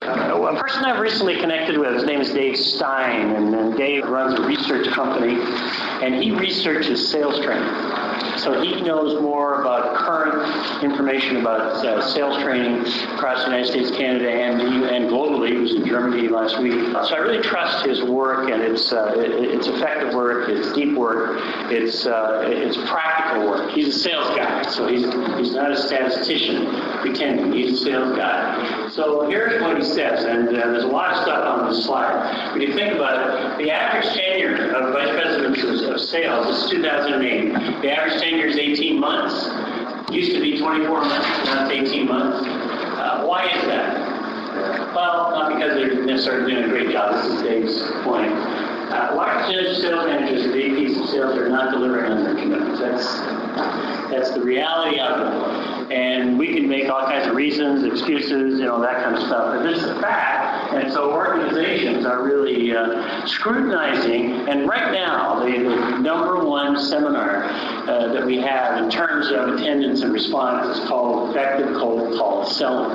A person I've recently connected with, his name is Dave Stein, and Dave runs a research company, and he researches sales training. So he knows more about current information about sales training across the United States, Canada, and globally. He was in Germany last week. So I really trust his work, and it's effective work, it's deep work, it's practical work. He's a sales guy, so he's not a statistician pretending. He's a sales guy. So here's what he says, and there's a lot of stuff on this slide. When you think about it, the average tenure of vice presidents of sales is 2008. The average tenure is 18 months. Used to be 24 months, now it's 18 months. Why is that? Well, not because they're necessarily doing a great job. This is Dave's point. Large percentage of sales managers or VPs of sales are not delivering on their commitments. That's the reality of it. And we can make all kinds of reasons, excuses, that kind of stuff. But this is a fact. And so organizations are really scrutinizing. And right now, the number one seminar that we have in terms of attendance and response is called Effective Cold Call Selling.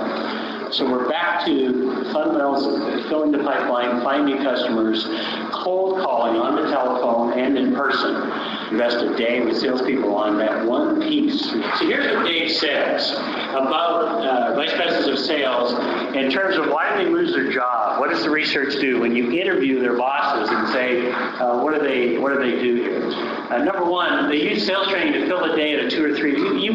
So we're back to the fundamentals of filling the pipeline, finding customers, cold calling on the telephone and in person. Invest a day with salespeople on that one piece. So here's what Dave says about vice presidents of sales in terms of why do they lose their job? What does the research do when you interview their bosses and say, what do they do here? Number one, they use sales training to fill the day at a 2 or 3. You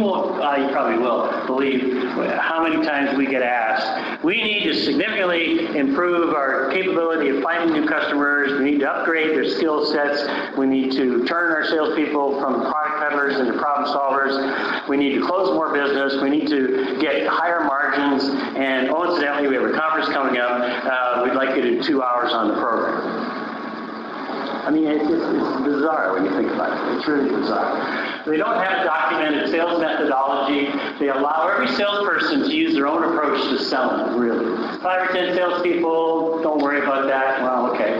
probably will believe how many times we get asked. We need to significantly improve our capability of finding new customers. We need to upgrade their skill sets. We need to turn our salespeople from product peddlers into problem solvers. We need to close more business. We need to get higher margins. And incidentally, we have a conference coming up. We'd like you to do 2 hours on the program. I mean, it's bizarre when you think about it. It's really bizarre. They don't have a documented sales methodology. They allow every salesperson to use their own approach to selling, really. 5 or 10 salespeople, don't worry about that. Well, okay.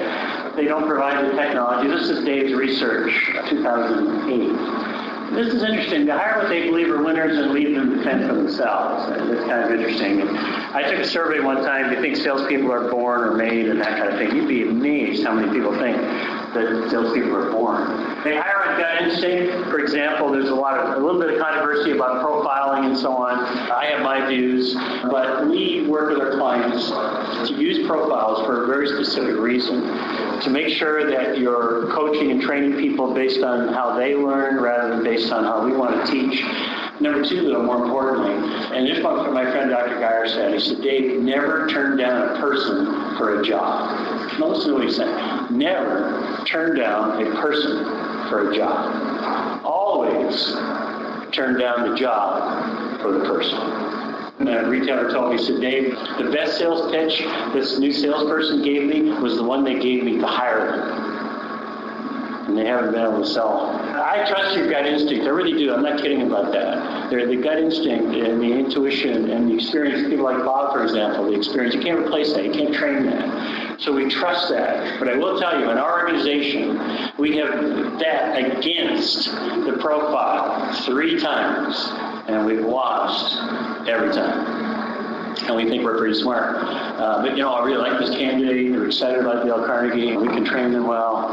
They don't provide the technology. This is Dave's research, 2008. This is interesting. They hire what they believe are winners and leave them to fend for themselves. That's kind of interesting. I took a survey one time. Do you think salespeople are born or made and that kind of thing? You'd be amazed how many people think that salespeople are born. They hire on gut instinct. For example, there's a little bit of controversy about profiling and so on. I have my views, but we work with our clients to use profiles for a very specific reason, to make sure that you're coaching and training people based on how they learn rather than based on how we want to teach. Number 2, though, more importantly, and this one from my friend Dr. Geyer said, he said, Dave, never turn down a person for a job. Now listen to what he's saying. Never turn down a person for a job. Always turn down the job for the person. And a retailer told me, he said, Dave, the best sales pitch this new salesperson gave me was the one they gave me to hire them. And they haven't been able to sell. I trust your gut instinct. I really do. I'm not kidding about that. The gut instinct and the intuition and the experience. People like Bob, for example, the experience. You can't replace that. You can't train that. So we trust that. But I will tell you, in our organization, we have bet against the profile 3 times, and we've lost every time. And we think we're pretty smart. But I really like this candidate. We're excited about Dale Carnegie. We can train them well.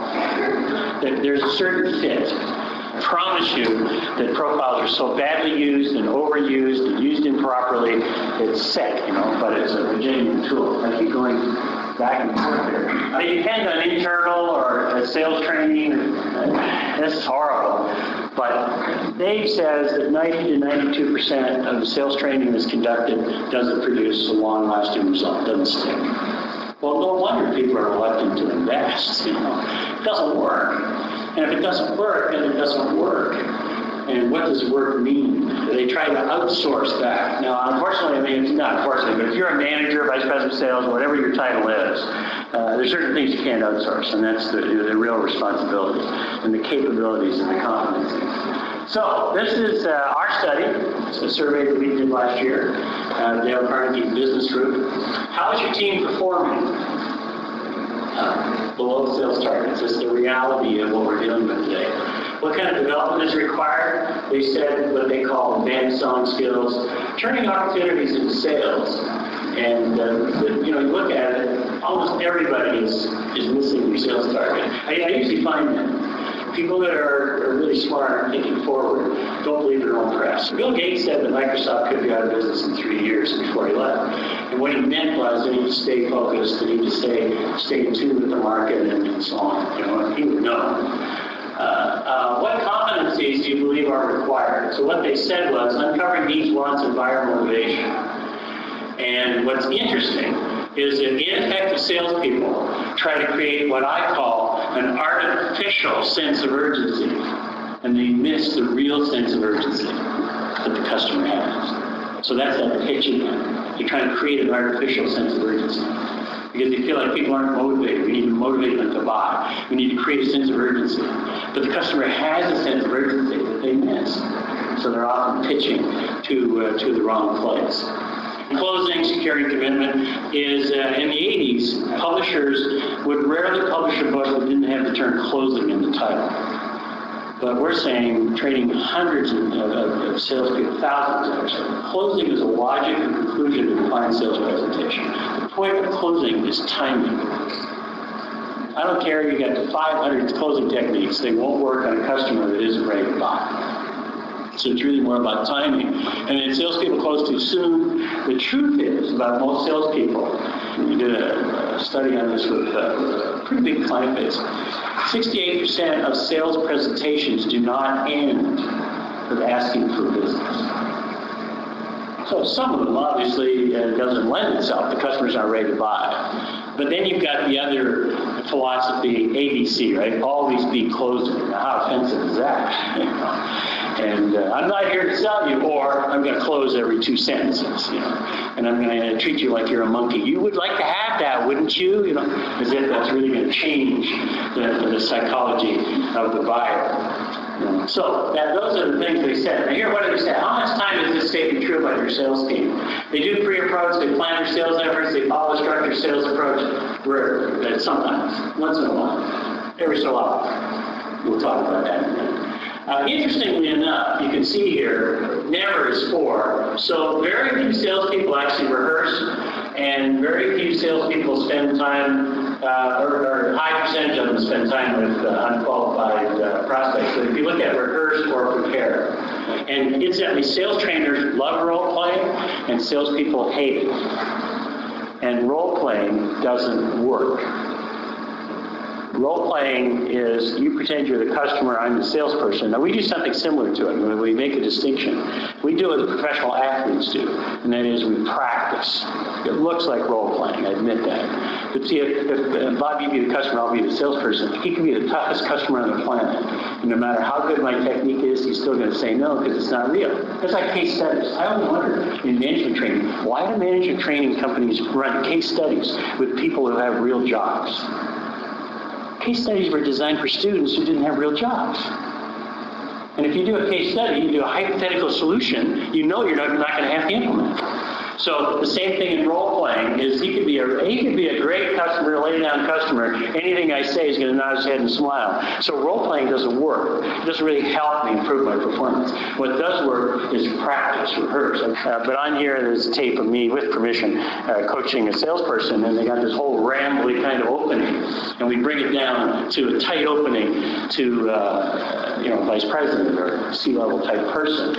There's a certain fit. I promise you that profiles are so badly used and overused and used improperly, it's sick, but it's a genuine tool. I keep going back and forth there. They depend on internal or sales training. This is horrible. But Dave says that 90 to 92% of the sales training that's conducted doesn't produce a long-lasting result, doesn't stick. Well, no wonder people are reluctant to invest. It doesn't work. And if it doesn't work, then it doesn't work. And what does work mean? They try to outsource that. Now, unfortunately, it's not unfortunately, but if you're a manager, vice president of sales, whatever your title is, there's certain things you can't outsource, and that's the real responsibility and the capabilities and the competencies. So this is our study. It's a survey that we did last year, Dale Carnegie Business Group. How is your team performing? Below sales targets. It's the reality of what we're dealing with today. What kind of development is required? They said what they call advanced selling skills, turning opportunities into sales. And you look almost everybody is missing their sales target. I usually find that people that are really smart and thinking forward don't believe their own press. Bill Gates said that Microsoft could be out of business in 3 years before he left. And what he meant was they need to stay focused, they need to stay in tune with the market and so on. You know, he would know. What competencies do you believe are required? So what they said was uncovering needs, wants, and buyer motivation. And what's interesting is that ineffective salespeople try to create what I call an artificial sense of urgency, and they miss the real sense of urgency that the customer has. So that's that pitch again. You're trying to create an artificial sense of urgency because you feel like people aren't motivated. We need to motivate them to buy. We need to create a sense of urgency. But the customer has a sense of urgency that they miss. So they're often pitching to the wrong place. Closing, securing commitment is, in the 80s, publishers would rarely publish a book that didn't have the term closing in the title. But we're saying, training hundreds of salespeople, thousands actually, closing is a logic and conclusion to a fine sales presentation. The point of closing is timing. I don't care, you got 500 closing techniques, they won't work on a customer that isn't ready to buy. So it's really more about timing. And then salespeople close too soon. The truth is, about most salespeople, we did a study on this with a pretty big client base, 68% of sales presentations do not end with asking for business. So some of them obviously doesn't lend itself. The customer's not ready to buy. But then you've got the other philosophy, ABC, right? Always be closing. Now, how offensive is that? And I'm not here to sell you, or I'm going to close every 2 sentences, you know, and I'm going to treat you like you're a monkey. You would like to have that, wouldn't you? You know, as if that's really going to change the psychology of the buyer. You know. So those are the things they said. Now here, what do they say? How much time is this statement true about your sales team? They do pre-approach, they plan their sales efforts, they follow a structured sales approach. Rarely, sometimes, once in a while, every so often. We'll talk about that in a minute. Interestingly enough, you can see here, never is 4. So very few salespeople actually rehearse, and very few salespeople spend time, or a high percentage of them spend time with unqualified prospects. So if you look at rehearse or prepare, and incidentally, sales trainers love role playing, and salespeople hate it. And role playing doesn't work. Role-playing is you pretend you're the customer, I'm the salesperson. Now, we do something similar to it. We make a distinction. We do what the professional athletes do, and that is we practice. It looks like role-playing, I admit that. But see, if Bob, you be the customer, I'll be the salesperson, he can be the toughest customer on the planet. And no matter how good my technique is, he's still going to say no because it's not real. It's like case studies. I always wonder in management training, why do management training companies run case studies with people who have real jobs? Case studies were designed for students who didn't have real jobs. And if you do a case study, you do a hypothetical solution, you know you're not going to have to implement. So the same thing in role playing is he could be a great customer, lay down customer. Anything I say is going to nod his head and smile. So role playing doesn't work. It doesn't really help me improve my performance. What does work is practice, rehearse. But on here there's a tape of me, with permission, coaching a salesperson, and they got this whole rambly kind of opening, and we bring it down to a tight opening to vice president or C-level type person.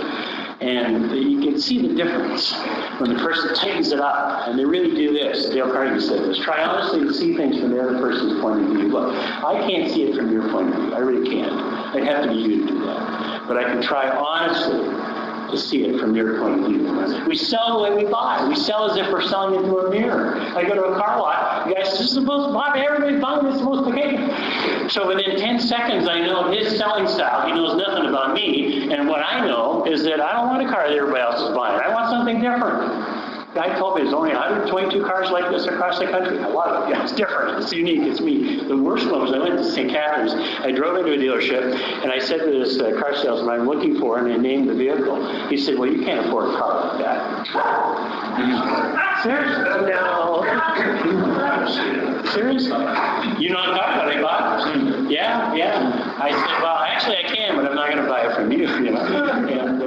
And you can see the difference when the person tightens it up, and they really do this. Dale Carnegie said this. Try honestly to see things from the other person's point of view. Look, I can't see it from your point of view. I really can't. It'd have to be you to do that. But I can try honestly to see it from your point of view. We sell the way we buy. We sell as if we're selling into a mirror. I go to a car lot. You guys, this is the most popular. Everybody's buying this. It's the most okay. So within 10 seconds, I know his selling style. He knows nothing about me. And what I know is that I don't want a car that everybody else is buying. I want something different. The guy told me there's only 122 cars like this across the country. I love it. Yeah, it's different. It's unique. It's me. The worst one was I went to St. Catharines. I drove into a dealership, and I said to this car salesman I'm looking for, and they named the vehicle. He said, well, you can't afford a car like that. Seriously? No. Seriously? You know what I'm talking about, Bob? Yeah. I said, well, actually I can, but I'm not going to buy it from you. You know?